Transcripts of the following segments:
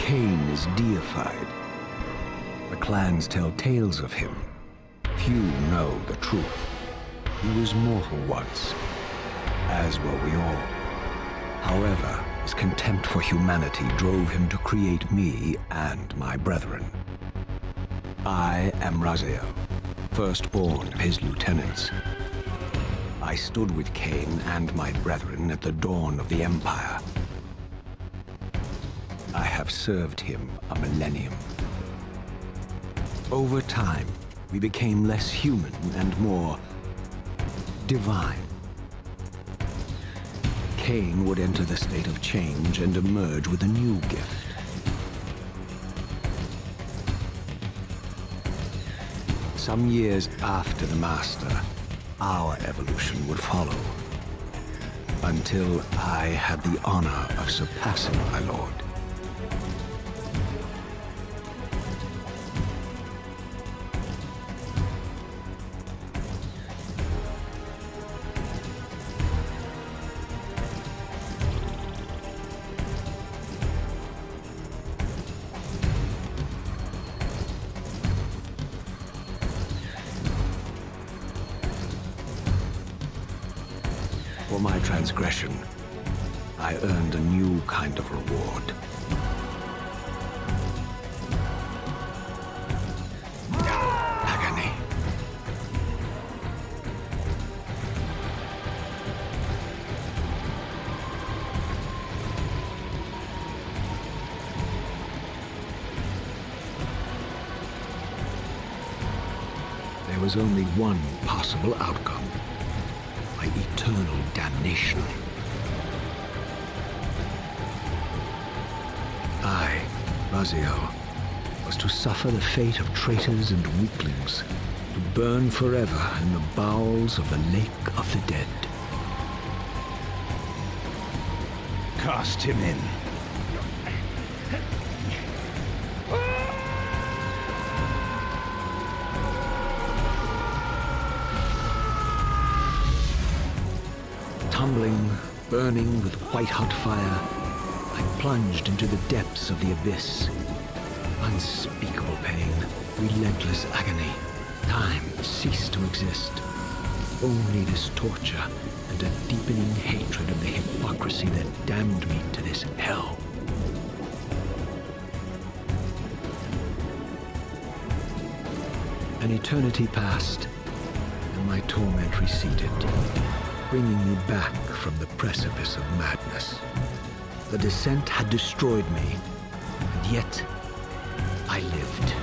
Kain is deified. The clans tell tales of him. Few know the truth. He was mortal once, as were we all. However, his contempt for humanity drove him to create me and my brethren. I am Raziel, firstborn of his lieutenants. I stood with Kain and my brethren at the dawn of the Empire. I have served him a millennium. Over time, we became less human and more divine. Kain would enter the state of change and emerge with a new gift. Some years after the Master, our evolution would follow, until I had the honor of surpassing my lord. For my transgression, I earned a new kind of reward. Agony. There was only one possible outcome. Eternal damnation. I, Raziel, was to suffer the fate of traitors and weaklings, to burn forever in the bowels of the Lake of the Dead. Cast him in. Tumbling, burning with white-hot fire, I plunged into the depths of the abyss. Unspeakable pain, relentless agony. Time ceased to exist. Only this torture and a deepening hatred of the hypocrisy that damned me to this hell. An eternity passed, and my torment receded, bringing me back from the precipice of madness. The descent had destroyed me, and yet I lived.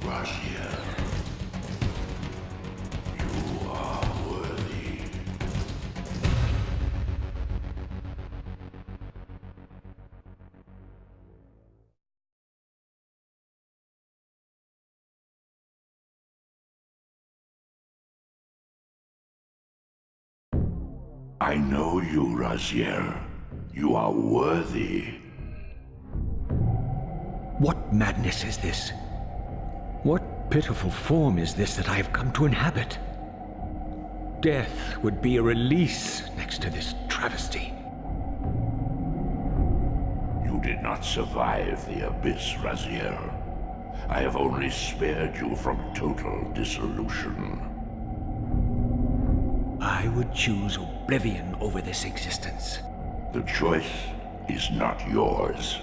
Raziel, you are worthy. I know you, Raziel. You are worthy. What madness is this? What pitiful form is this that I have come to inhabit? Death would be a release next to this travesty. You did not survive the abyss, Raziel. I have only spared you from total dissolution. I would choose oblivion over this existence. The choice is not yours.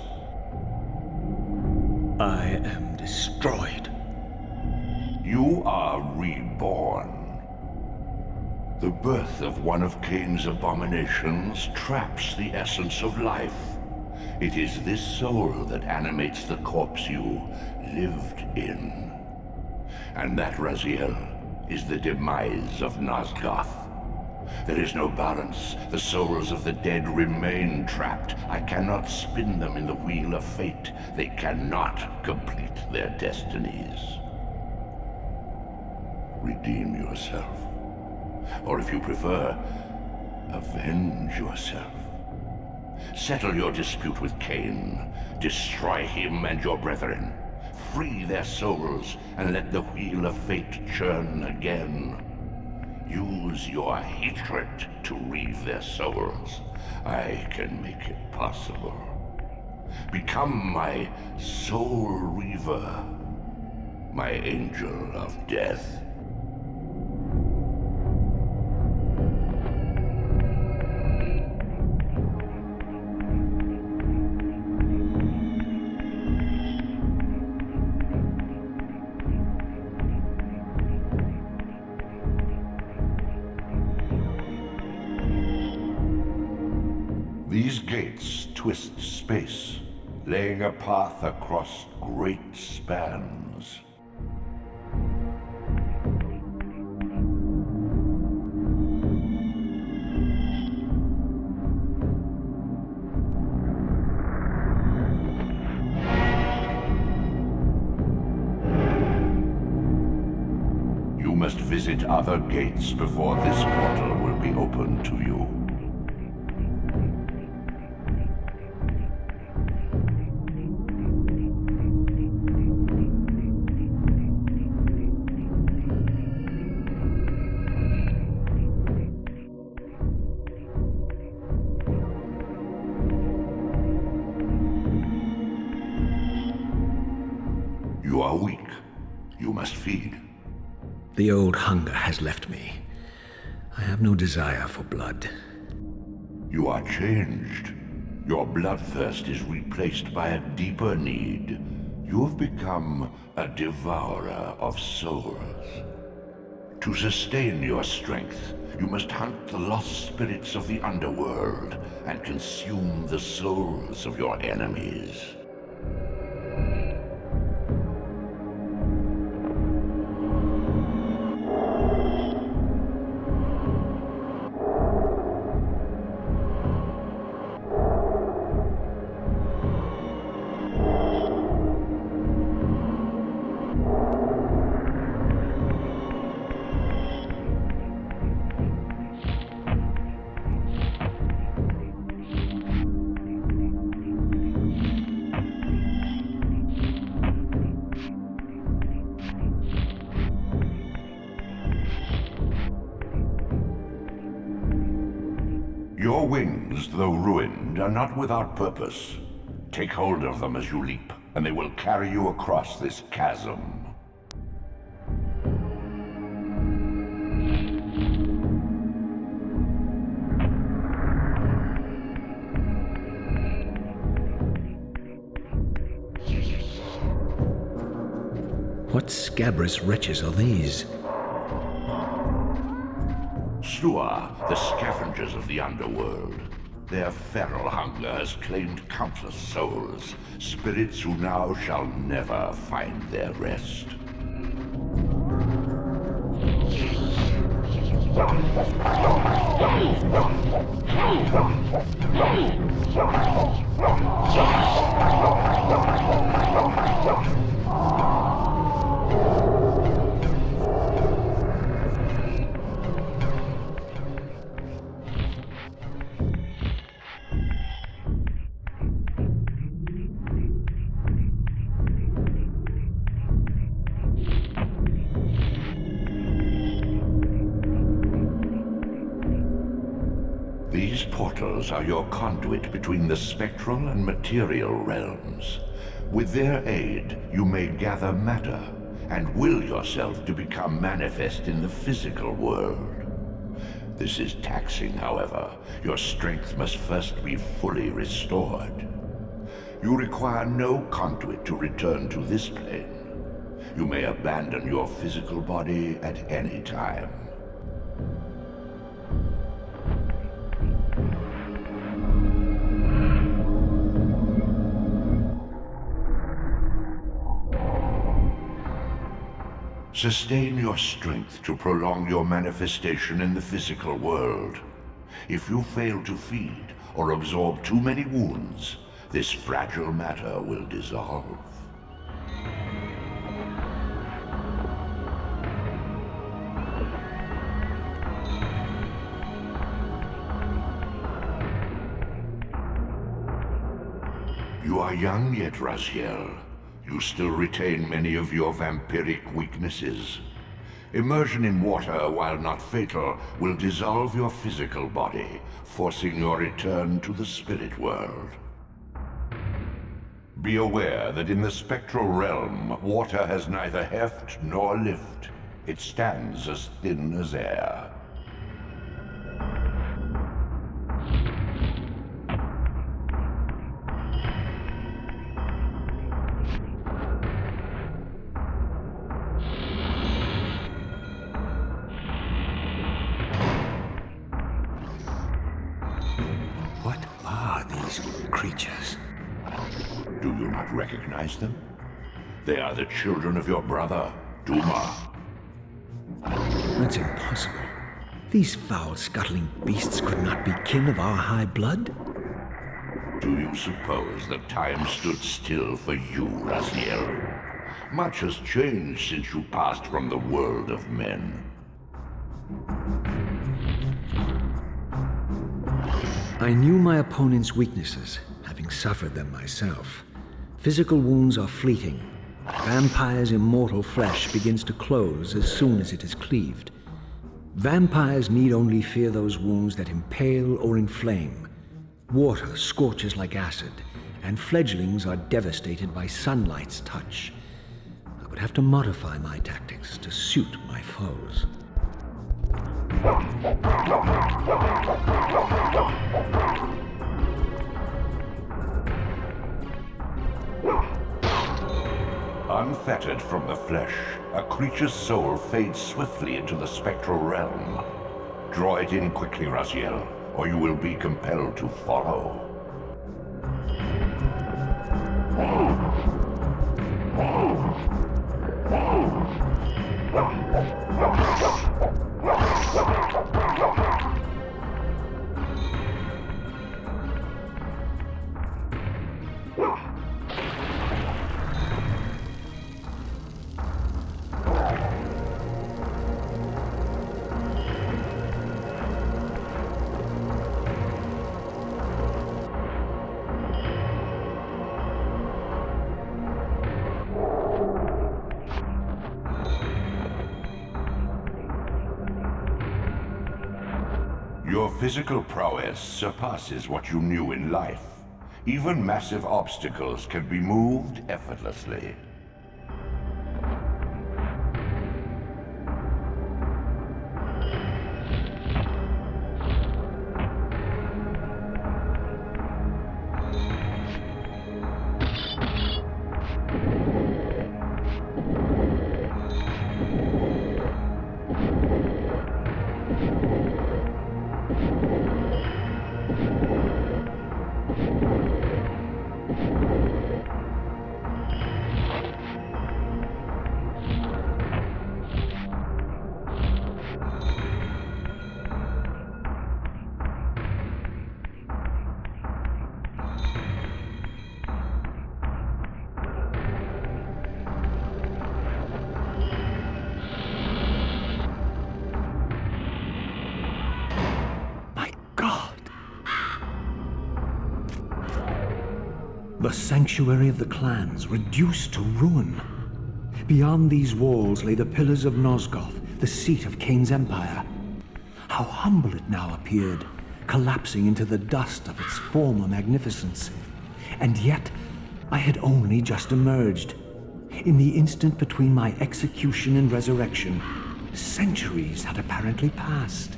I am destroyed. You are reborn. The birth of one of Kain's abominations traps the essence of life. It is this soul that animates the corpse you lived in. And that, Raziel, is the demise of Nosgoth. There is no balance. The souls of the dead remain trapped. I cannot spin them in the wheel of fate. They cannot complete their destinies. Redeem yourself. Or if you prefer, avenge yourself. Settle your dispute with Kain. Destroy him and your brethren. Free their souls and let the wheel of fate churn again. Use your hatred to reave their souls. I can make it possible. Become my Soul Reaver, my angel of death. These gates twist space, laying a path across great spans. You must visit other gates before this portal will be open to you. You are weak. You must feed. The old hunger has left me. I have no desire for blood. You are changed. Your bloodthirst is replaced by a deeper need. You have become a devourer of souls. To sustain your strength, you must hunt the lost spirits of the underworld and consume the souls of your enemies. Your wings, though ruined, are not without purpose. Take hold of them as you leap, and they will carry you across this chasm. What scabrous wretches are these? Stua, the scavengers of the underworld. Their feral hunger has claimed countless souls, spirits who now shall never find their rest. These portals are your conduit between the spectral and material realms. With their aid, you may gather matter and will yourself to become manifest in the physical world. This is taxing, however. Your strength must first be fully restored. You require no conduit to return to this plane. You may abandon your physical body at any time. Sustain your strength to prolong your manifestation in the physical world. If you fail to feed or absorb too many wounds, this fragile matter will dissolve. You are young yet, Raziel. You still retain many of your vampiric weaknesses. Immersion in water, while not fatal, will dissolve your physical body, forcing your return to the spirit world. Be aware that in the spectral realm, water has neither heft nor lift. It stands as thin as air. What are these creatures? Do you not recognize them? They are the children of your brother, Duma. That's impossible. These foul, scuttling beasts could not be kin of our high blood. Do you suppose that time stood still for you, Raziel? Much has changed since you passed from the world of men. I knew my opponent's weaknesses, having suffered them myself. Physical wounds are fleeting. Vampire's immortal flesh begins to close as soon as it is cleaved. Vampires need only fear those wounds that impale or inflame. Water scorches like acid, and fledglings are devastated by sunlight's touch. I would have to modify my tactics to suit my foes. Unfettered from the flesh, a creature's soul fades swiftly into the spectral realm. Draw it in quickly, Raziel, or you will be compelled to follow. Your physical prowess surpasses what you knew in life. Even massive obstacles can be moved effortlessly. The sanctuary of the clans reduced to ruin. Beyond these walls lay the pillars of Nosgoth, the seat of Kain's empire. How humble it now appeared, collapsing into the dust of its former magnificence. And yet, I had only just emerged. In the instant between my execution and resurrection, centuries had apparently passed.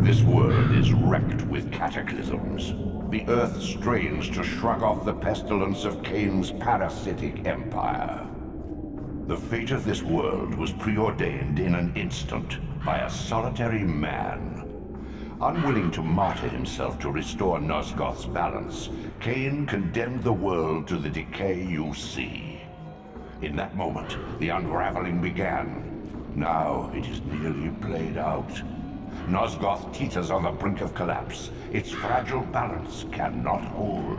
This world is wrecked with cataclysms. The earth strains to shrug off the pestilence of Kain's parasitic empire. The fate of this world was preordained in an instant by a solitary man. Unwilling to martyr himself to restore Nosgoth's balance, Kain condemned the world to the decay you see. In that moment, the unraveling began. Now it is nearly played out. Nosgoth teeters on the brink of collapse. Its fragile balance cannot hold.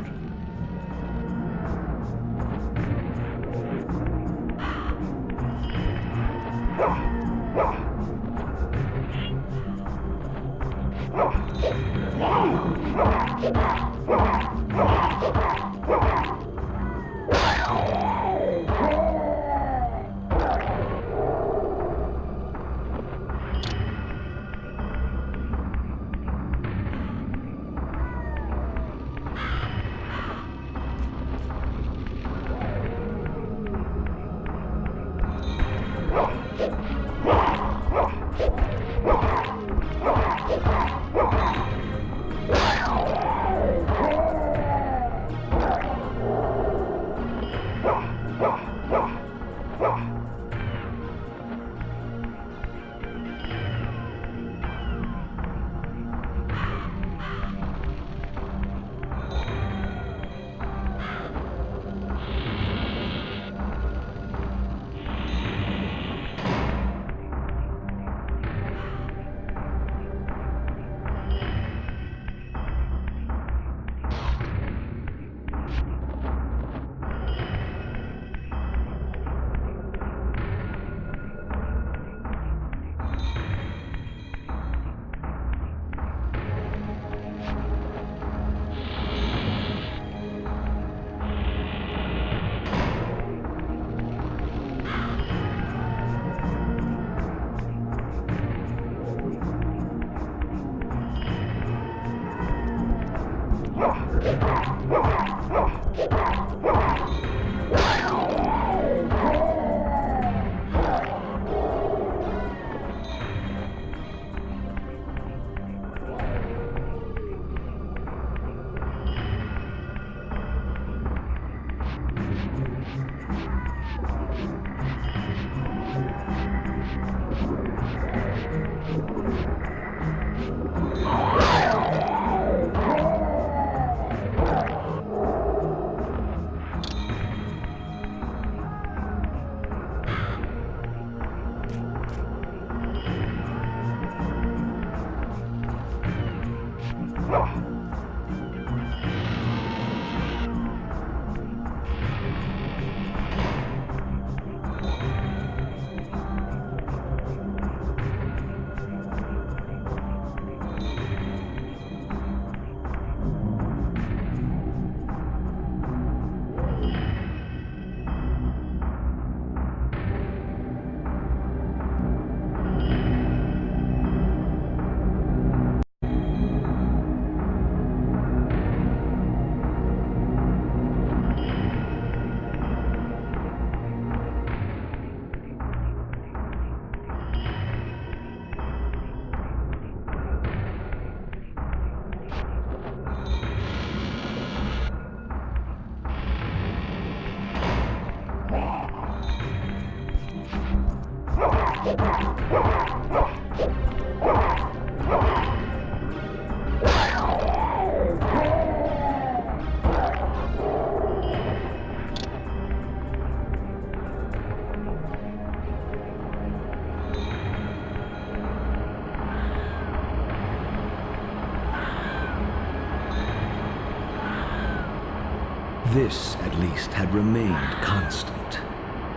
This, at least, had remained constant.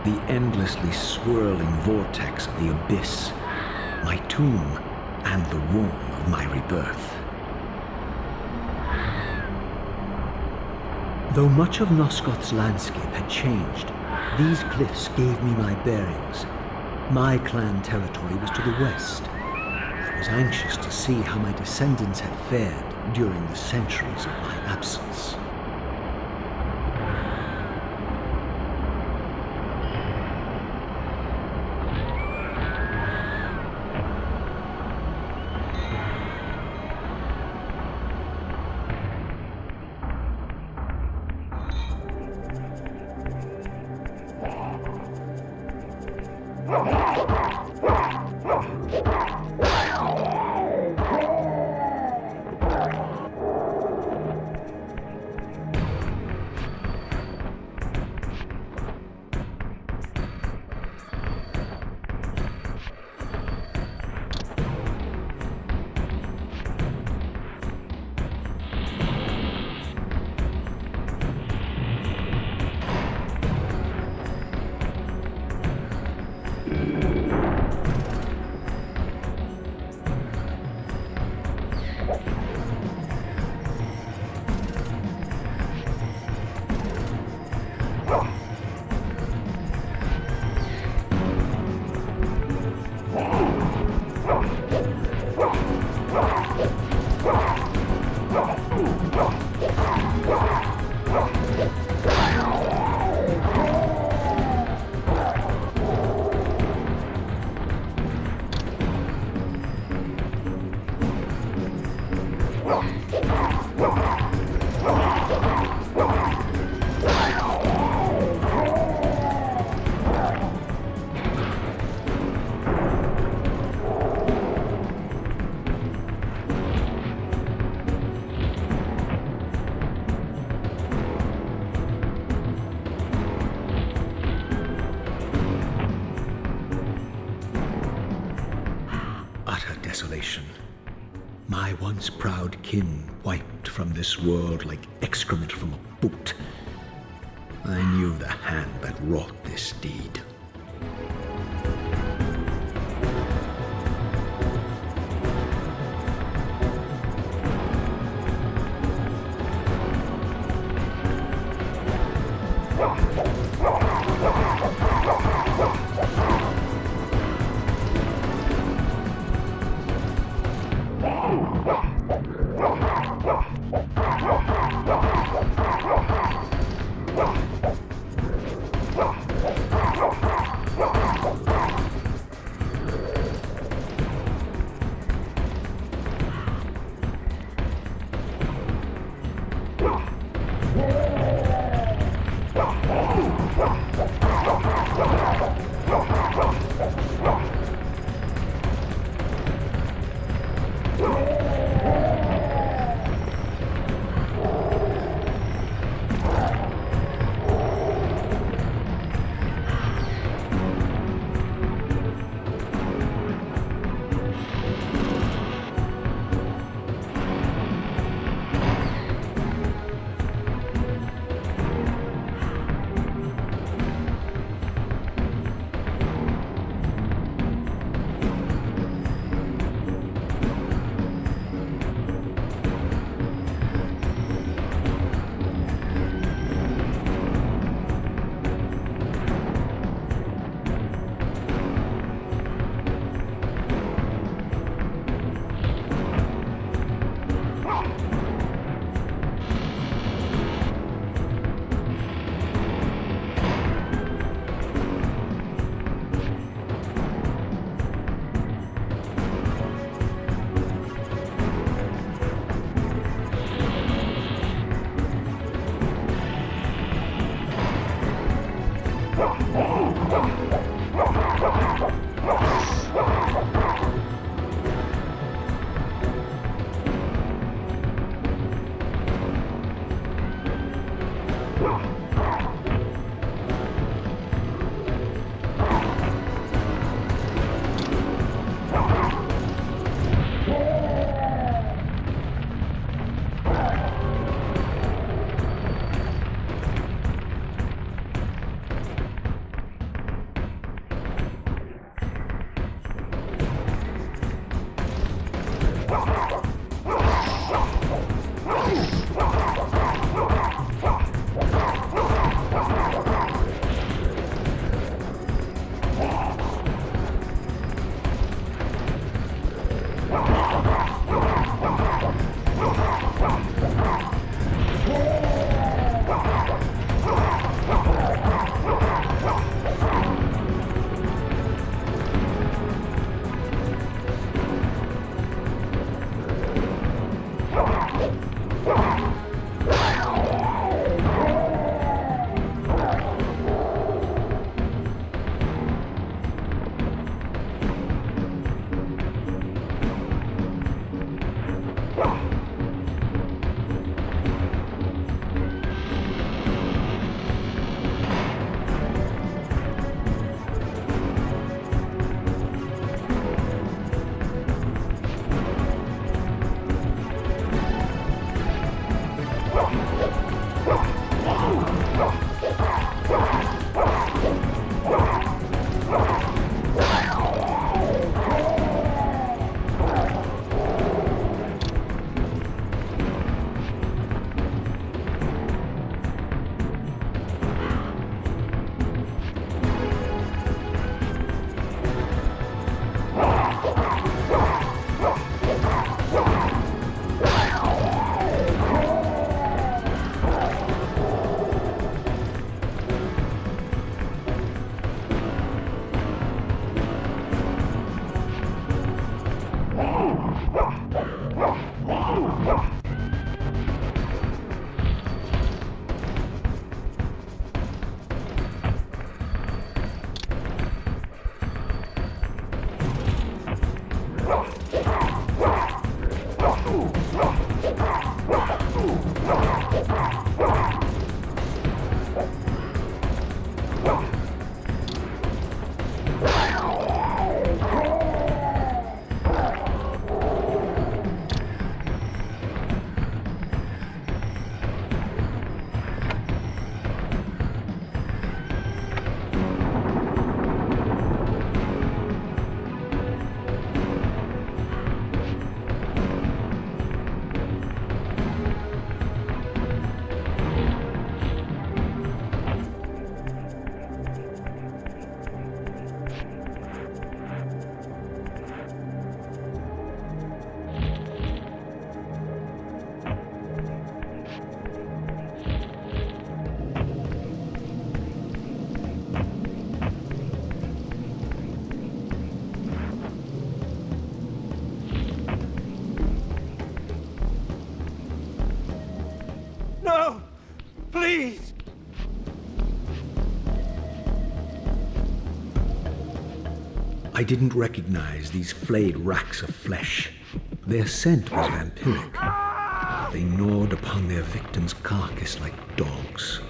The endlessly swirling vortex of the abyss, my tomb, and the womb of my rebirth. Though much of Nosgoth's landscape had changed, these cliffs gave me my bearings. My clan territory was to the west. I was anxious to see how my descendants had fared during the centuries of my absence. utter desolation. My once proud kin wiped from this world like excrement from a boot. I knew the hand that wrought this deed. I didn't recognize these flayed racks of flesh. Their scent was vampiric. They gnawed upon their victim's carcass like dogs.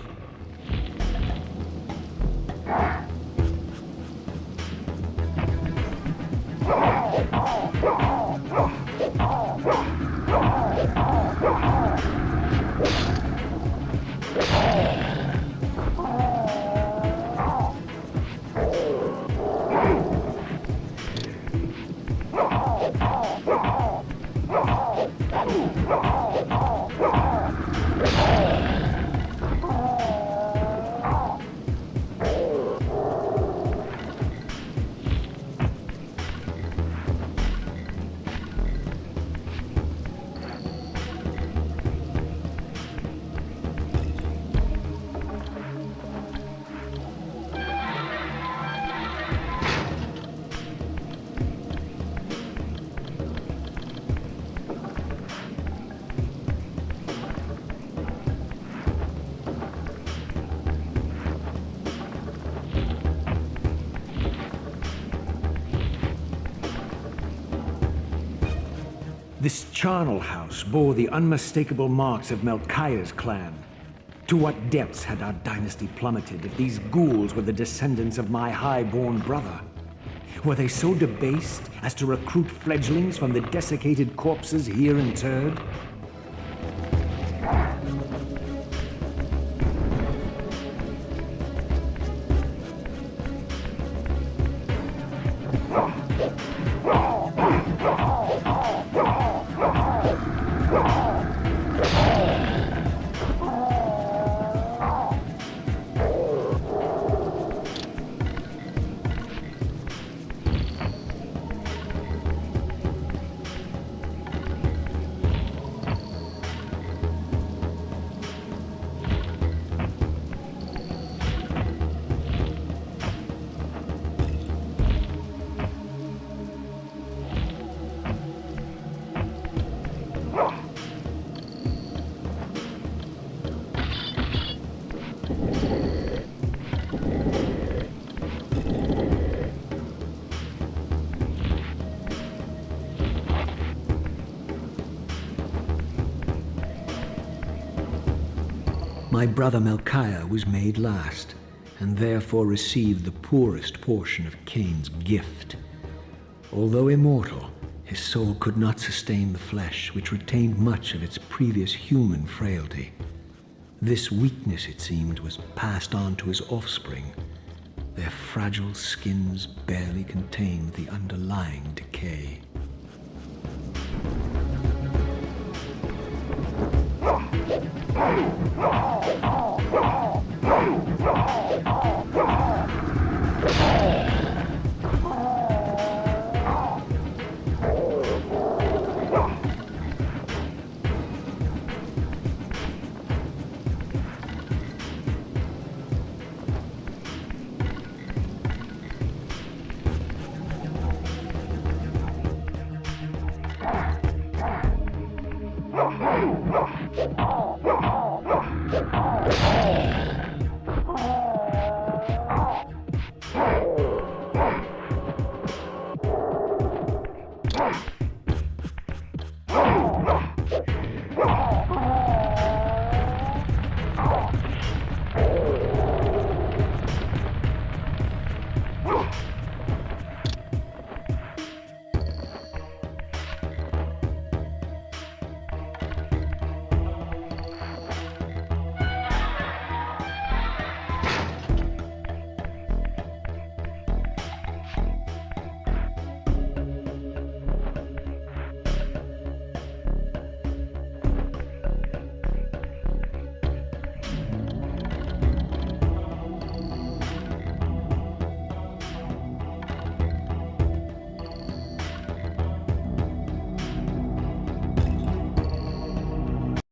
This charnel house bore the unmistakable marks of Melchiah's clan. To what depths had our dynasty plummeted if these ghouls were the descendants of my high-born brother? Were they so debased as to recruit fledglings from the desiccated corpses here interred? My brother Melchiah was made last, and therefore received the poorest portion of Kain's gift. Although immortal, his soul could not sustain the flesh, which retained much of its previous human frailty. This weakness, it seemed, was passed on to his offspring. Their fragile skins barely contained the underlying decay.